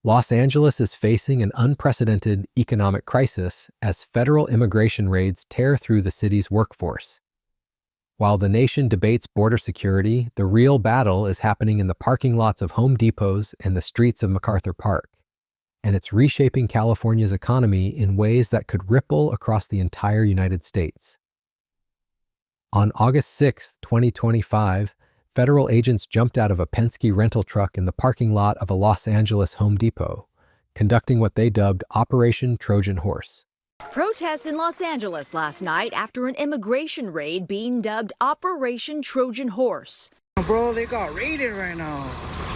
Los Angeles is facing an unprecedented economic crisis as federal immigration raids tear through the city's workforce. While the nation debates border security, the real battle is happening in the parking lots of Home Depots and the streets of MacArthur Park, and it's reshaping California's economy in ways that could ripple across the entire United States. On August 6, 2025, federal agents jumped out of a Penske rental truck in the parking lot of a Los Angeles Home Depot, conducting what they dubbed Operation Trojan Horse. Protests in Los Angeles last night after an immigration raid being dubbed Operation Trojan Horse. Bro, they got raided right now.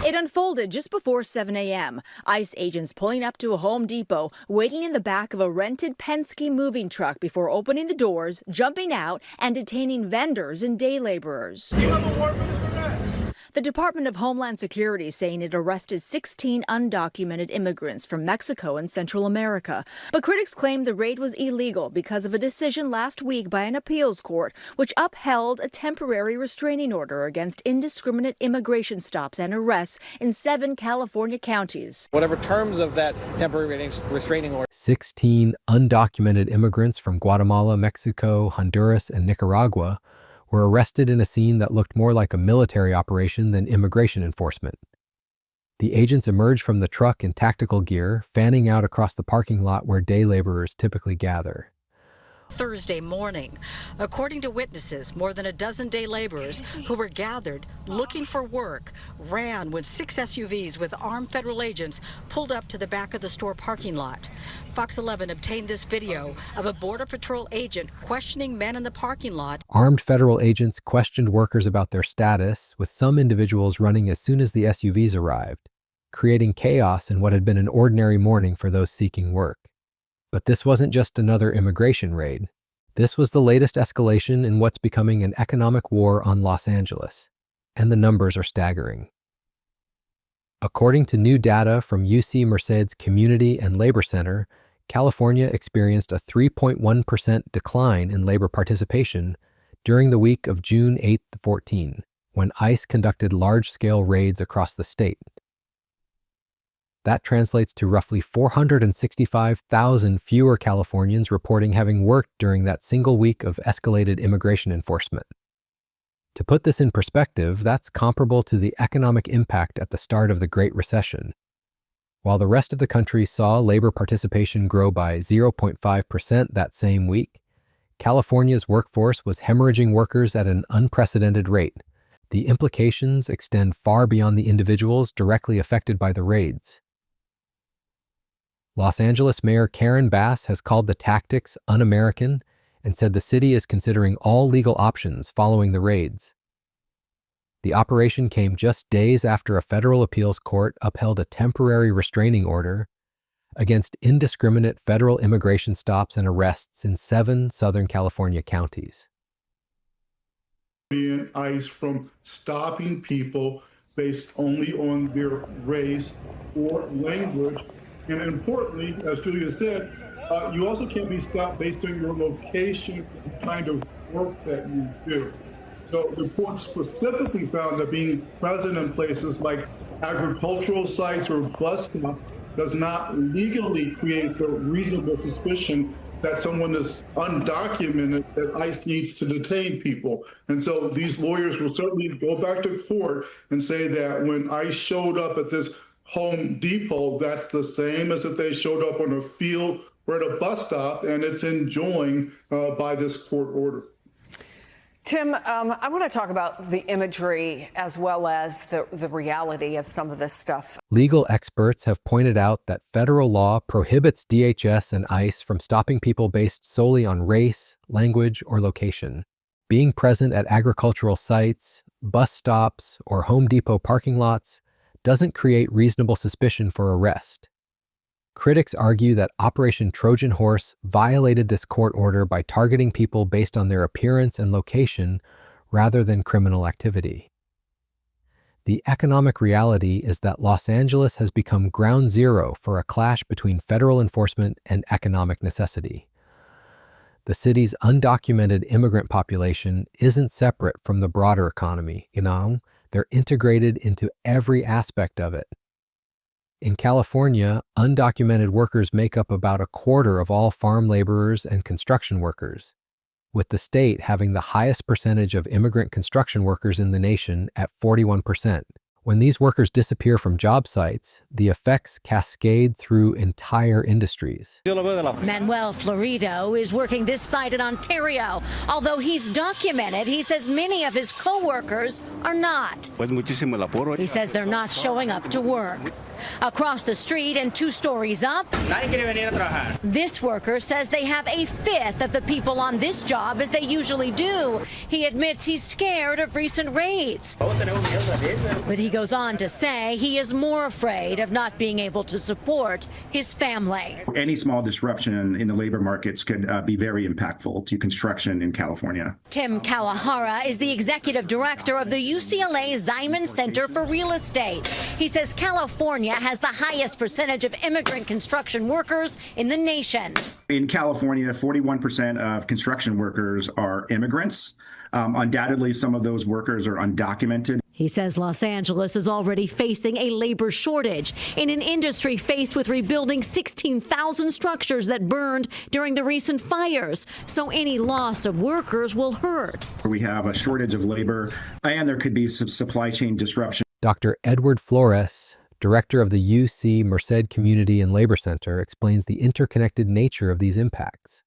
It unfolded just before 7 a.m. ICE agents pulling up to a Home Depot, waiting in the back of a rented Penske moving truck before opening the doors, jumping out, and detaining vendors and day laborers. Do you have a warrant for this arrest? The Department of Homeland Security saying it arrested 16 undocumented immigrants from Mexico and Central America. But critics claim the raid was illegal because of a decision last week by an appeals court which upheld a temporary restraining order against indiscriminate immigration stops and arrests in 7 California counties. Whatever terms of that temporary restraining order. 16 undocumented immigrants from Guatemala, Mexico, Honduras, and Nicaragua were arrested in a scene that looked more like a military operation than immigration enforcement. The agents emerged from the truck in tactical gear, fanning out across the parking lot where day laborers typically gather. Thursday morning. According to witnesses, more than a dozen day laborers who were gathered looking for work ran when 6 SUVs with armed federal agents pulled up to the back of the store parking lot. Fox 11 obtained this video of a Border Patrol agent questioning men in the parking lot. Armed federal agents questioned workers about their status, with some individuals running as soon as the SUVs arrived, creating chaos in what had been an ordinary morning for those seeking work. But this wasn't just another immigration raid. This was the latest escalation in what's becoming an economic war on Los Angeles, and the numbers are staggering. According to new data from UC Merced's Community and Labor Center, California experienced a 3.1% decline in labor participation during the week of June 8 to 14, when ICE conducted large-scale raids across the state. That translates to roughly 465,000 fewer Californians reporting having worked during that single week of escalated immigration enforcement. To put this in perspective, that's comparable to the economic impact at the start of the Great Recession. While the rest of the country saw labor participation grow by 0.5% that same week, California's workforce was hemorrhaging workers at an unprecedented rate. The implications extend far beyond the individuals directly affected by the raids. Los Angeles Mayor Karen Bass has called the tactics un-American and said the city is considering all legal options following the raids. The operation came just days after a federal appeals court upheld a temporary restraining order against indiscriminate federal immigration stops and arrests in 7 Southern California counties. ICE from stopping people based only on their race or language. And importantly, as Julia said, you also can't be stopped based on your location, the kind of work that you do. So the court specifically found that being present in places like agricultural sites or bus stops does not legally create the reasonable suspicion that someone is undocumented, that ICE needs to detain people. And so these lawyers will certainly go back to court and say that when ICE showed up at this Home Depot, that's the same as if they showed up on a field or at a bus stop, and it's enjoined by this court order. Tim, I want to talk about the imagery as well as the reality of some of this stuff. Legal experts have pointed out that federal law prohibits DHS and ICE from stopping people based solely on race, language, or location. Being present at agricultural sites, bus stops, or Home Depot parking lots doesn't create reasonable suspicion for arrest. Critics argue that Operation Trojan Horse violated this court order by targeting people based on their appearance and location rather than criminal activity. The economic reality is that Los Angeles has become ground zero for a clash between federal enforcement and economic necessity. The city's undocumented immigrant population isn't separate from the broader economy, they're integrated into every aspect of it. In California, undocumented workers make up about a quarter of all farm laborers and construction workers, with the state having the highest percentage of immigrant construction workers in the nation at 41%. When these workers disappear from job sites, the effects cascade through entire industries. Manuel Florido is working this site in Ontario. Although he's documented, he says many of his co-workers are not. He says they're not showing up to work. Across the street and 2 stories up, this worker says they have a fifth of the people on this job as they usually do. He admits he's scared of recent raids. But he goes on to say he is more afraid of not being able to support his family. Any small disruption in the labor markets could be very impactful to construction in California. Tim Kawahara is the executive director of the UCLA Ziman Center for Real Estate. He says California has the highest percentage of immigrant construction workers in the nation. In California, 41% of construction workers are immigrants. Undoubtedly, some of those workers are undocumented. He says Los Angeles is already facing a labor shortage in an industry faced with rebuilding 16,000 structures that burned during the recent fires. So any loss of workers will hurt. We have a shortage of labor, and there could be some supply chain disruption. Dr. Edward Flores, director of the UC Merced Community and Labor Center, explains the interconnected nature of these impacts.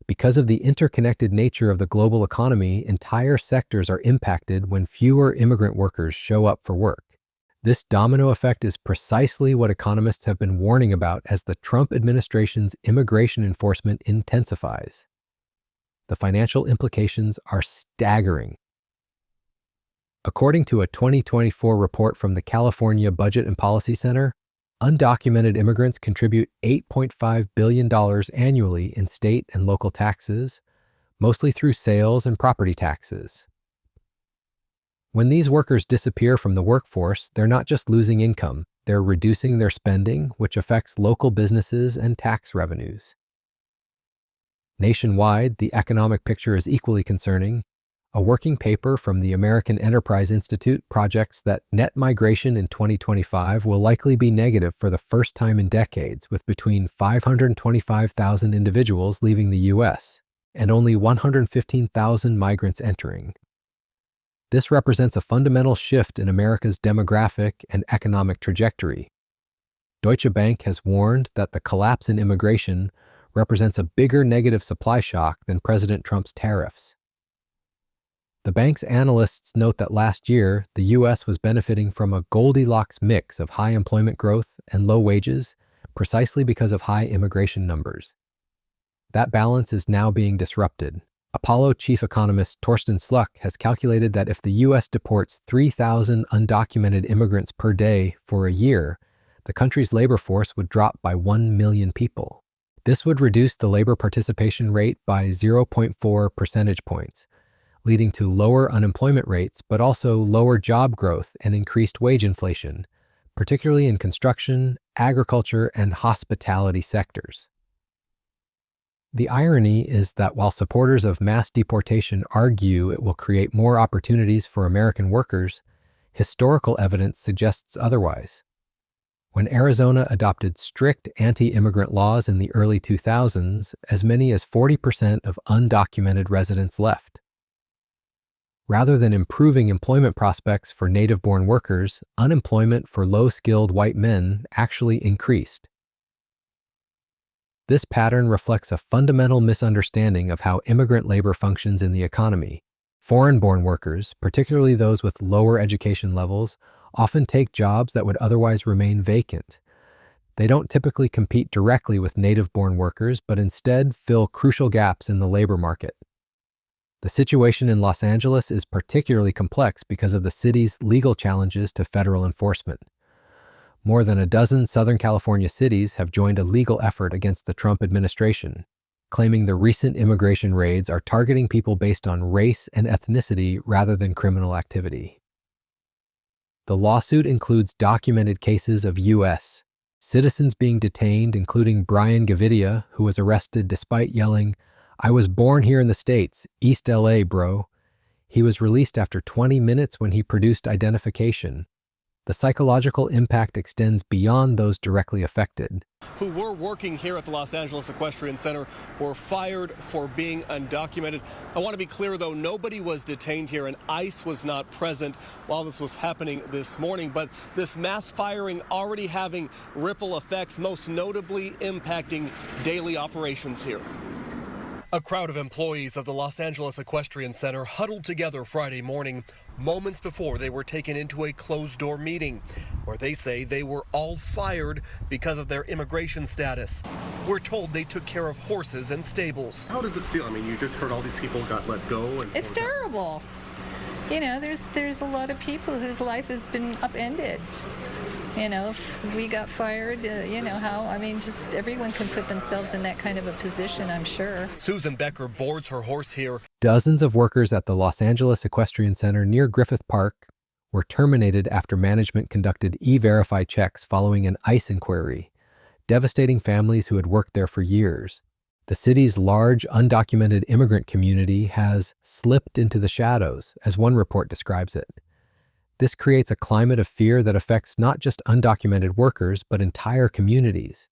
Because of the interconnected nature of the global economy, entire sectors are impacted when fewer immigrant workers show up for work. This domino effect is precisely what economists have been warning about as the Trump administration's immigration enforcement intensifies. The financial implications are staggering. According to a 2024 report from the California Budget and Policy Center, undocumented immigrants contribute $8.5 billion annually in state and local taxes, mostly through sales and property taxes. When these workers disappear from the workforce, they're not just losing income, they're reducing their spending, which affects local businesses and tax revenues. Nationwide, the economic picture is equally concerning. A working paper from the American Enterprise Institute projects that net migration in 2025 will likely be negative for the first time in decades, with between 525,000 individuals leaving the U.S. and only 115,000 migrants entering. This represents a fundamental shift in America's demographic and economic trajectory. Deutsche Bank has warned that the collapse in immigration represents a bigger negative supply shock than President Trump's tariffs. The bank's analysts note that last year, the U.S. was benefiting from a Goldilocks mix of high employment growth and low wages, precisely because of high immigration numbers. That balance is now being disrupted. Apollo chief economist Torsten Sluck has calculated that if the U.S. deports 3,000 undocumented immigrants per day for a year, the country's labor force would drop by 1 million people. This would reduce the labor participation rate by 0.4 percentage points, leading to lower unemployment rates, but also lower job growth and increased wage inflation, particularly in construction, agriculture, and hospitality sectors. The irony is that while supporters of mass deportation argue it will create more opportunities for American workers, historical evidence suggests otherwise. When Arizona adopted strict anti-immigrant laws in the early 2000s, as many as 40% of undocumented residents left. Rather than improving employment prospects for native-born workers, unemployment for low-skilled white men actually increased. This pattern reflects a fundamental misunderstanding of how immigrant labor functions in the economy. Foreign-born workers, particularly those with lower education levels, often take jobs that would otherwise remain vacant. They don't typically compete directly with native-born workers, but instead fill crucial gaps in the labor market. The situation in Los Angeles is particularly complex because of the city's legal challenges to federal enforcement. More than a dozen Southern California cities have joined a legal effort against the Trump administration, claiming the recent immigration raids are targeting people based on race and ethnicity rather than criminal activity. The lawsuit includes documented cases of U.S. citizens being detained, including Brian Gavidia, who was arrested despite yelling, "I was born here in the States, East LA, bro." He was released after 20 minutes when he produced identification. The psychological impact extends beyond those directly affected. Who were working here at the Los Angeles Equestrian Center were fired for being undocumented. I want to be clear, though, nobody was detained here, and ICE was not present while this was happening this morning. But this mass firing already having ripple effects, most notably impacting daily operations here. A crowd of employees of the Los Angeles Equestrian Center huddled together Friday morning, moments before they were taken into a closed-door meeting, where they say they were all fired because of their immigration status. We're told they took care of horses and stables. How does it feel? I mean, you just heard all these people got let go. It's terrible. You know, there's a lot of people whose life has been upended. You know, if we got fired, you know how, I mean, just everyone can put themselves in that kind of a position, I'm sure. Susan Becker boards her horse here. Dozens of workers at the Los Angeles Equestrian Center near Griffith Park were terminated after management conducted E-Verify checks following an ICE inquiry, devastating families who had worked there for years. The city's large, undocumented immigrant community has slipped into the shadows, as one report describes it. This creates a climate of fear that affects not just undocumented workers, but entire communities.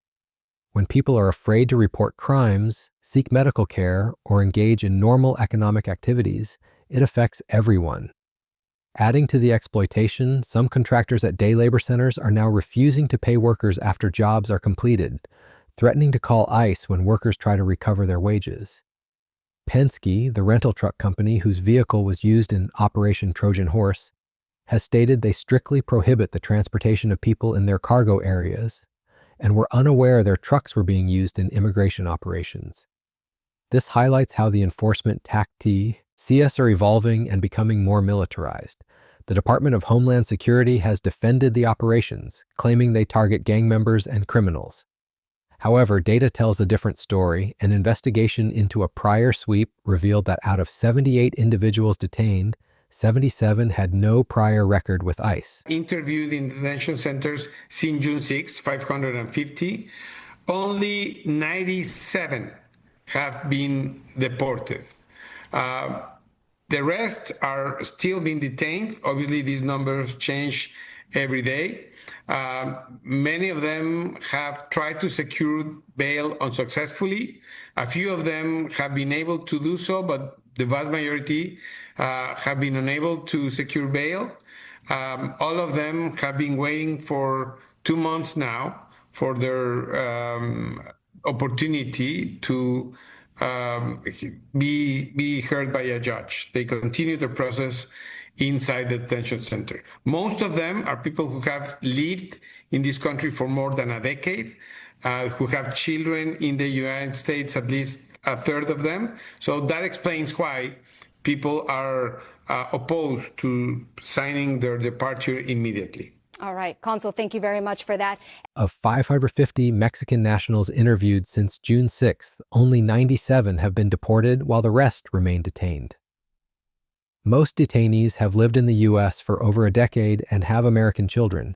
When people are afraid to report crimes, seek medical care, or engage in normal economic activities, it affects everyone. Adding to the exploitation, some contractors at day labor centers are now refusing to pay workers after jobs are completed, threatening to call ICE when workers try to recover their wages. Penske, the rental truck company whose vehicle was used in Operation Trojan Horse, has stated they strictly prohibit the transportation of people in their cargo areas and were unaware their trucks were being used in immigration operations. This highlights how the enforcement tactics are evolving and becoming more militarized. The Department of Homeland Security has defended the operations, claiming they target gang members and criminals. However, data tells a different story. An investigation into a prior sweep revealed that out of 78 individuals detained, 77 had no prior record with ICE. Interviewed in detention centers since June 6, 550. Only 97 have been deported. The rest are still being detained. Obviously, these numbers change every day. Many of them have tried to secure bail unsuccessfully. A few of them have been able to do so, but the vast majority have been unable to secure bail. All of them have been waiting for 2 months now for their opportunity to be heard by a judge. They continue the process inside the detention center. Most of them are people who have lived in this country for more than a decade, who have children in the United States, at least a third of them. So that explains why people are opposed to signing their departure immediately. All right, Consul, thank you very much for that. Of 550 Mexican nationals interviewed since June 6th, only 97 have been deported while the rest remain detained. Most detainees have lived in the U.S. for over a decade and have American children,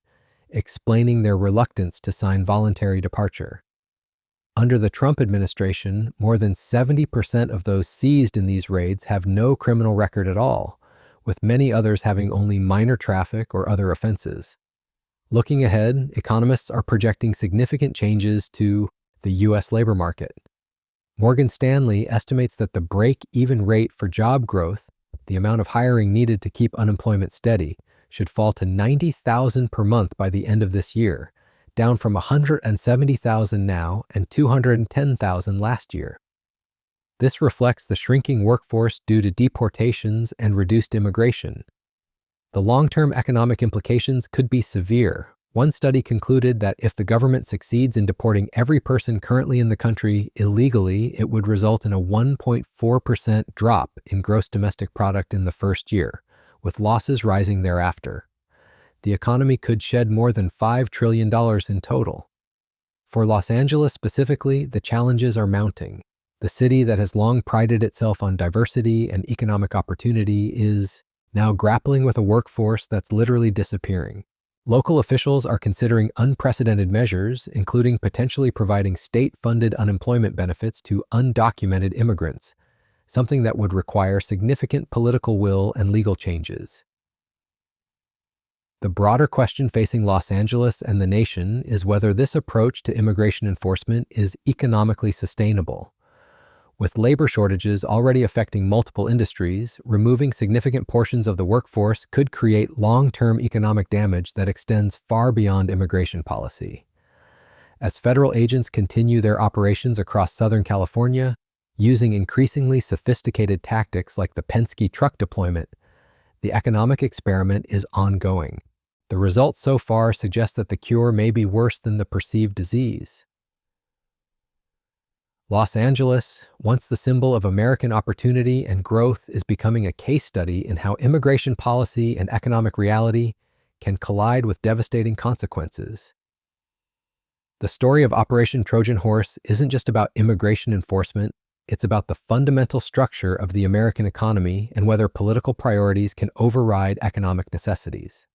explaining their reluctance to sign voluntary departure. Under the Trump administration, more than 70% of those seized in these raids have no criminal record at all, with many others having only minor traffic or other offenses. Looking ahead, economists are projecting significant changes to the U.S. labor market. Morgan Stanley estimates that the break-even rate for job growth, the amount of hiring needed to keep unemployment steady, should fall to 90,000 per month by the end of this year, down from 170,000 now and 210,000 last year. This reflects the shrinking workforce due to deportations and reduced immigration. The long-term economic implications could be severe. One study concluded that if the government succeeds in deporting every person currently in the country illegally, it would result in a 1.4% drop in gross domestic product in the first year, with losses rising thereafter. The economy could shed more than $5 trillion in total. For Los Angeles specifically, the challenges are mounting. The city that has long prided itself on diversity and economic opportunity is now grappling with a workforce that's literally disappearing. Local officials are considering unprecedented measures, including potentially providing state-funded unemployment benefits to undocumented immigrants, something that would require significant political will and legal changes. The broader question facing Los Angeles and the nation is whether this approach to immigration enforcement is economically sustainable. With labor shortages already affecting multiple industries, removing significant portions of the workforce could create long-term economic damage that extends far beyond immigration policy. As federal agents continue their operations across Southern California, using increasingly sophisticated tactics like the Penske truck deployment, the economic experiment is ongoing. The results so far suggest that the cure may be worse than the perceived disease. Los Angeles, once the symbol of American opportunity and growth, is becoming a case study in how immigration policy and economic reality can collide with devastating consequences. The story of Operation Trojan Horse isn't just about immigration enforcement, it's about the fundamental structure of the American economy and whether political priorities can override economic necessities.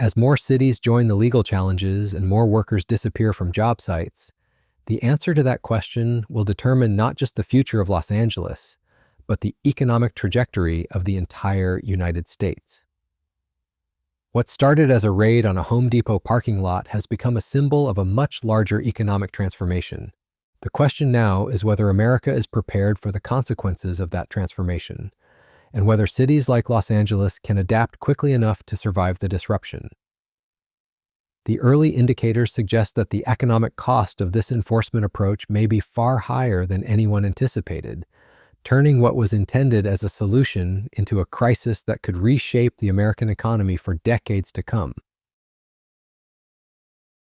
As more cities join the legal challenges and more workers disappear from job sites, the answer to that question will determine not just the future of Los Angeles, but the economic trajectory of the entire United States. What started as a raid on a Home Depot parking lot has become a symbol of a much larger economic transformation. The question now is whether America is prepared for the consequences of that transformation, and whether cities like Los Angeles can adapt quickly enough to survive the disruption. The early indicators suggest that the economic cost of this enforcement approach may be far higher than anyone anticipated, turning what was intended as a solution into a crisis that could reshape the American economy for decades to come.